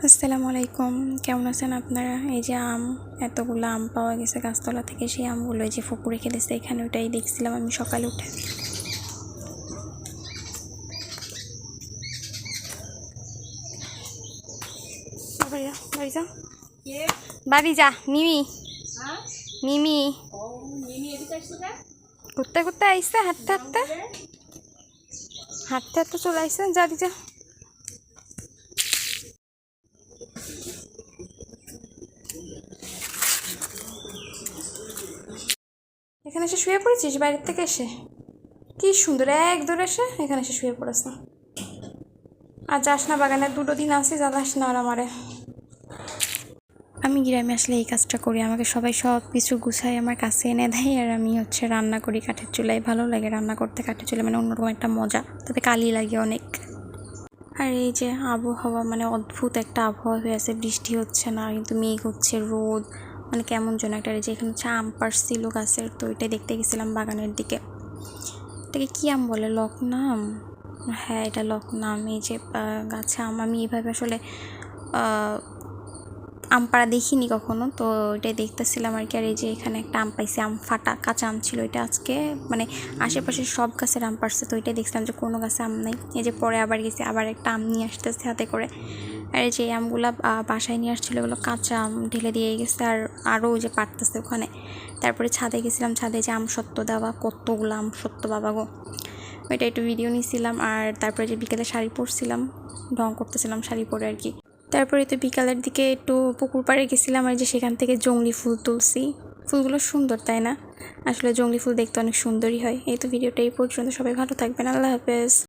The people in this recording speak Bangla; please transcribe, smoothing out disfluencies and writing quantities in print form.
আসসালামু আলাইকুম, কেমন আছেন আপনারা? এই যে এতগুলো আম পাওয়া গেছে গাছতলা থেকে। সেই আমগুলো এই যে ফুপু রেখে দিয়েছে এখানে, ওটাই দেখছিলাম আমি সকালে উঠে। বাড়ি যা মিমি, মিমি ঘুরতে ঘুরতে আইসে, হাঁটতে হাঁটতে হাঁটতে হাঁটতে চলে আইসে। যা যা এখানে এসে শুয়ে পড়েছিস বাইরের থেকে এসে? কি সুন্দর এক দৌড়ে এসে এখানে এসে শুয়ে পড়েছে। আর যাস না বাগানে, 2 দিন আসি, যাস না আর আমারে। আমি গ্রামে আসলে এই কাজটা করি, আমাকে সবাই সব কিছু গুছাই আমার কাছে এনে দেয়, আর আমি রান্না করি কাঠের চুলায়। ভালো লাগে রান্না করতে কাঠের চুলায়, মানে অন্যরকম একটা মজা, তবে কালি লাগে অনেক। আর এই যে আবহাওয়া, মানে অদ্ভুত একটা আবহাওয়া হয়ে আছে, বৃষ্টি হচ্ছে না কিন্তু মেঘ হচ্ছে, রোদ, মানে কেমন যেন একটা। যে এখানে আম পাড়ছিল গাছের, তো ওইটাই দেখতে গেছিলাম বাগানের দিকে। এটাকে কী আম বলে, লকনা আম? হ্যাঁ, এটা লকনা আম। এই যে গাছে আম আমি এইভাবে আসলে আম পাড়া দেখিনি কখনো, তো ওইটাই দেখতেছিলাম আর কি। আর এই যে এখানে একটা আম পাইছি, আম ফাটা কাঁচা আম ছিল এটা আজকে, মানে আশেপাশে সব গাছের আম পাড়ছে, তো ওইটাই দেখছিলাম যে কোনো গাছে আম নাই। এই যে পরে আবার গেছি, আবার একটা আম নিয়ে আসতেছে হাতে করে। আর এই যে আমগুলা বাসায় নিয়ে আসছিলো, এগুলো কাঁচা আম ঢেলে দিয়ে গেছে, আর আরও ওই যে পাড়তেছে ওখানে। তারপরে ছাদে গেছিলাম, ছাদে যে আম সত্ত্ব দেওয়া, কতগুলো আম সত্ত্ব বাবা গো, ওইটা একটু ভিডিও নিয়েছিলাম। আর তারপরে যে বিকেলে শাড়ি পরছিলাম, ঢং করতেছিলাম শাড়ি পরে আর কি। তারপরে তো বিকালের দিকে একটু পুকুর পাড়ে গেছিলাম, আর যে সেখান থেকে জংলি ফুল তুলছি। ফুলগুলো সুন্দর, তাই না? আসলে জংলি ফুল দেখতে অনেক সুন্দরই হয়। এই তো ভিডিওটা এই পর্যন্ত, সবাই ভালো থাকবেন, আল্লাহ হাফেজ।